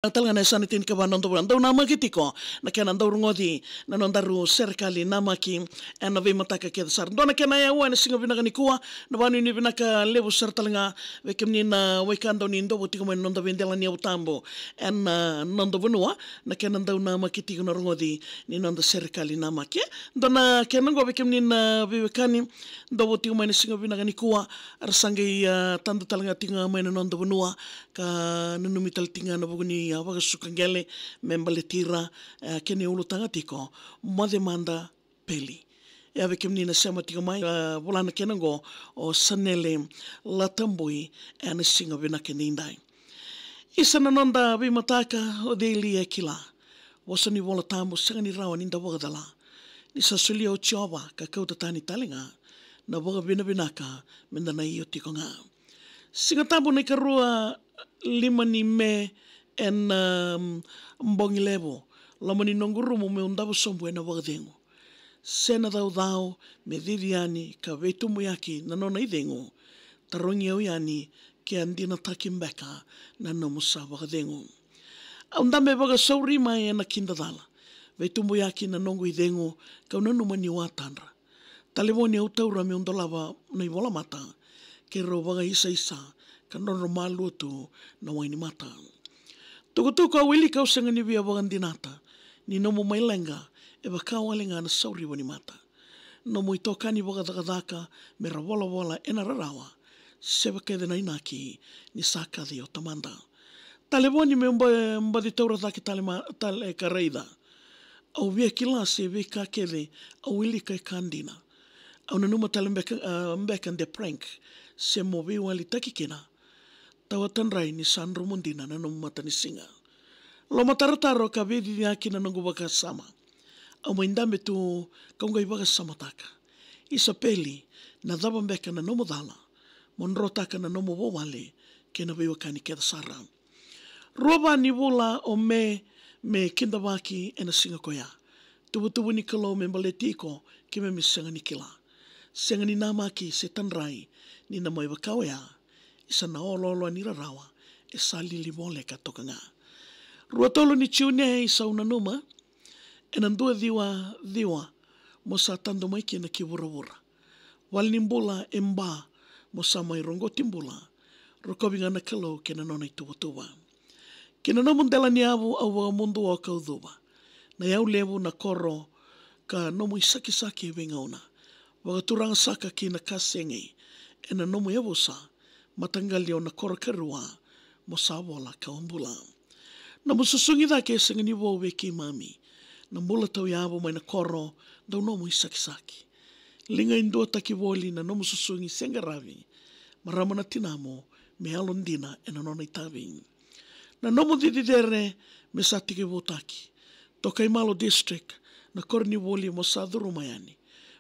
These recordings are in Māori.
Talanga na sanitin ka ba nando nama kitiko na kaya nando ngodi na nondaru serikali namaki na ve mataka kaya sar dona kaya na yawa na singa binaka nikua na banu ni binaka levo sar talanga ve kemni na wekando ni ndo butiko mo nando vendela ni utambo nando bunua na kaya nando nama kitiko na ngodi ni nando serikali namaki dona kaya nango ve kemni na vekani ndo butiko mo singa binaka nikua arsangi tando talanga tinga mo nando bunua ka nunumital tinga na buguni awaga sukangele membaletira kene ulu tangatiko mo demanda peli ya ve kemni na sema tika mai volana kenango o sanele latambui ana singa vina kenindai isa na nonda vi mataka o deli ekila wasani vola tambo sangani rawa ninda wagadala ni sasuli o chova ka kauta tani talinga na waga vina vinaka menda na iyo tiko nga singa tambo na karua lima ni me en mbongi levo lamani nonguru mo me undavo sombo na wagadengo sena dau me viviani ka vetumu yaki na nona idengo tarongi au yani ke andina takimbeka na nomusa wagadengo undame waga sauri mai na kindadala vetumu yaki na nongo idengo ka unanu mani watandra talivoni au taura me undolava na ivola mata ke ro waga isa ka nono malu tu na waini mata tukutuku awili kau sanga ni via wagandinata ni nomu mailenga e wakau alenga na sauri wani mata nomu itokani wagadakadaka me rawola ena rarawa seba kede na inaki ni sakadi o tamanda talevoni me mbadi taura taki tale kareida au via kilase vika kede awili kai kandina au nanuma tale mbeka de prank se movi wali takikina tawatan rai ni Sandro Mundina na nomu mata ni singa. Lo matarataro ka vidi ni aki na nongo waka sama. Au maindame tu kaunga iwaga sama taka. Isa peli na dhaba mbeka na nomu dhala. Monro taka na nomu wawale ke na viwakani keda sara. Roba ni wula o me kinda waki e na singa koya. Tubu ni kalo me mbaletiko ke me misanga ni kila. Senga ni namaki se tanrai ni na maiwa kawea. Isa na ololo ni rarawa e salili mole ka toka nga. Ruatolo ni chiune isa unanuma e nandua dhiwa mo sa tando mai kena ki wura. Wal nimbula e mba mo sa mai rongo timbula rokobi nga na kalo kena nona ituwa. Kena nomundela ni avu au wa mundu o kaudhuwa. Na yau levu na koro ka nomu isaki e wengauna. Wagaturanga saka ki na kasenge e na nomu evu sa matangali o na kora karua mo sawola ka ombula. Na mususungi da ke sangani wo weki mami. Na mula tau yabo mai na koro dau nomu isaki. Linga indua taki woli na nomu susungi sengaravi. Marama na tinamo me alondina e na nona itavi. Na nomu dididere me sa tike wotaki. Toka Imalo District na korni woli mo sa dhurumayani.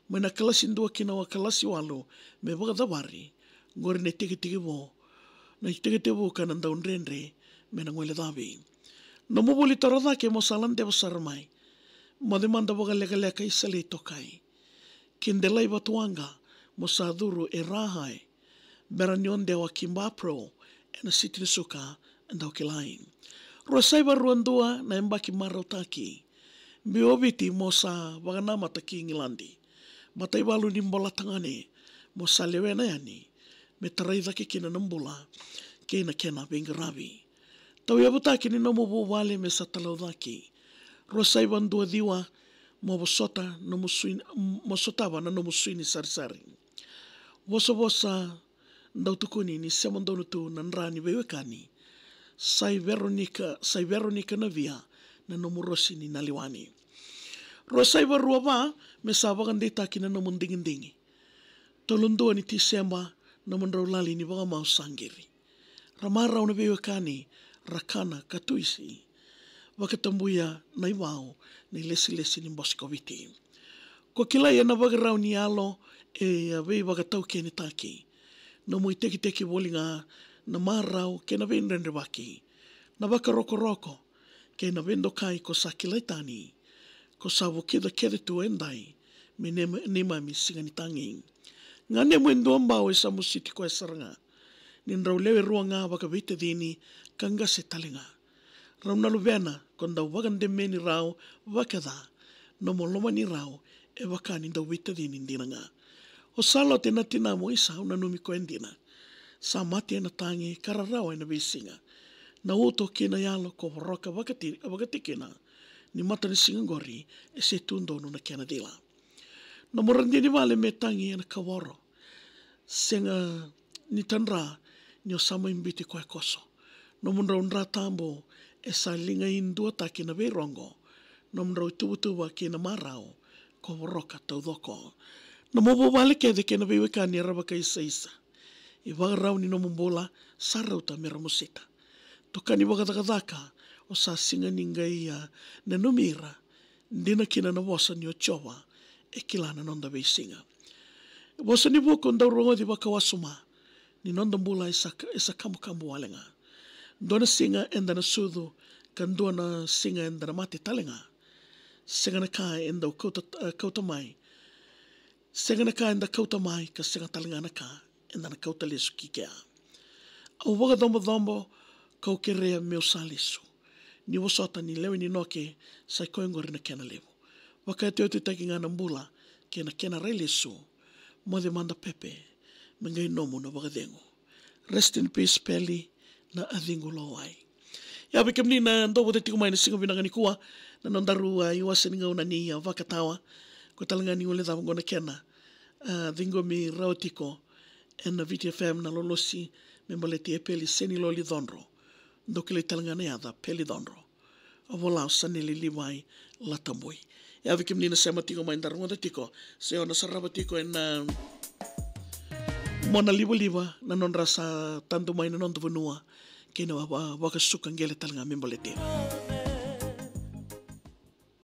Mai na kalasi indua kina wa kalasi walo me wagadawari. Ngori na tiki wo na tiki wo ka nanda unrenre me na ngwele davi no mo boli tarada ke mo salan de sarmai mo demanda boga lega isale tokai kindelai batuanga mo saduru e rahai beranyon de wakimba pro na sitin suka anda okilain rosai baruandua na embaki marotaki biobiti mo sa bagana mataki ngilandi matai balu nimbola tangane mo salewe na yani me taraida ke kina nambula kena bengaravi. Tau yabuta kini nomo wale me sa talaudaki. Rosai bandua diwa mo bosota no mosotava na no musuini sari. Wosa ndau tukuni ni semondonu tu nanrani bewekani. Sai Veronica na via na no murosi ni naliwani. Rosai baruava me sa bagandita kina no mundingindingi. Tolundua ni Disemba na mundrau lali ni waga mau sangiri. Ramara una bewekani rakana katuisi. Wakatambuya na iwao na lesi ni Moscoviti. Ko kila ia na wagarau ni alo e wei wagatau ke ni taki. Na mui teki wolinga na marau ke na venrenre waki. Na waka roko ke na vendo kai ko sakilaitani. Ko sawo keda tu endai me nema mi singani tangi. Ngane mwendo ambao e samusiti ko e saranga. Nindrau lewe ruanga waka vite dini kanga se talinga. Rauna luvena konda wagande meni rao wakada no moloma ni rao e wakani da wita dini ndina nga. O salo te na tina mo isa una numi ko endina. Sa mati ena tangi kararao ena visinga. Na uto kena yalo ko roka wakatikina ni mata ni singangori e se tundo na kena dila. Na morandi ni vale me tangi ena kaworo. Senga ni tanra ni o sama imbiti koe koso. No mundra undra tambo e sa linga indua ta kina veirongo. No mundra utuwa kina marao ko roka tau doko. No mobo vale kede kena veiweka ni arabaka isa. I wagarau ni no mumbola sarauta mera musita. Toka ni wagadakadaka o sa singa ninga ia na numira ndina kina na wasa ni o chowa e kilana nonda veisinga. Wasa ni buko ndaurongo di wakawasuma ni nonda mbula isa kamu walenga. Dona singa enda na sudu kan dona singa enda na mati talenga. Singa na ka enda o kauta mai. Singa na ka enda kauta mai ka singa talenga na ka enda na kauta lesu kikea. Au waga dombo kau kerea meu sa lesu. Ni wasota ni lewe ni noke sai koengori na kena lewu. Waka te otu taki ngana mbula kena rei lesu. Mode manda pepe mengai nomu na waga dengu. Rest in peace Peli na adhingu loai. Ya bikem ni na ndobo te tikumai na singa vinanga ni kuwa na nondaru iwasa ninga una ni wakatawa ko talanga ni ule dhawa ngona kena dhingo mi raotiko ena VTFM na lolosi membaleti e Peli seni loli dhonro ndokile talanga na yada Peli dhonro avolao sanili liwai latambui. Ya bikem ni na sema tiko mai ndarunga te tiko se ona saraba tiko ena mona liwa na nondra sa tanto mai na nonto vanua kena waka suka ngele talanga membaleti.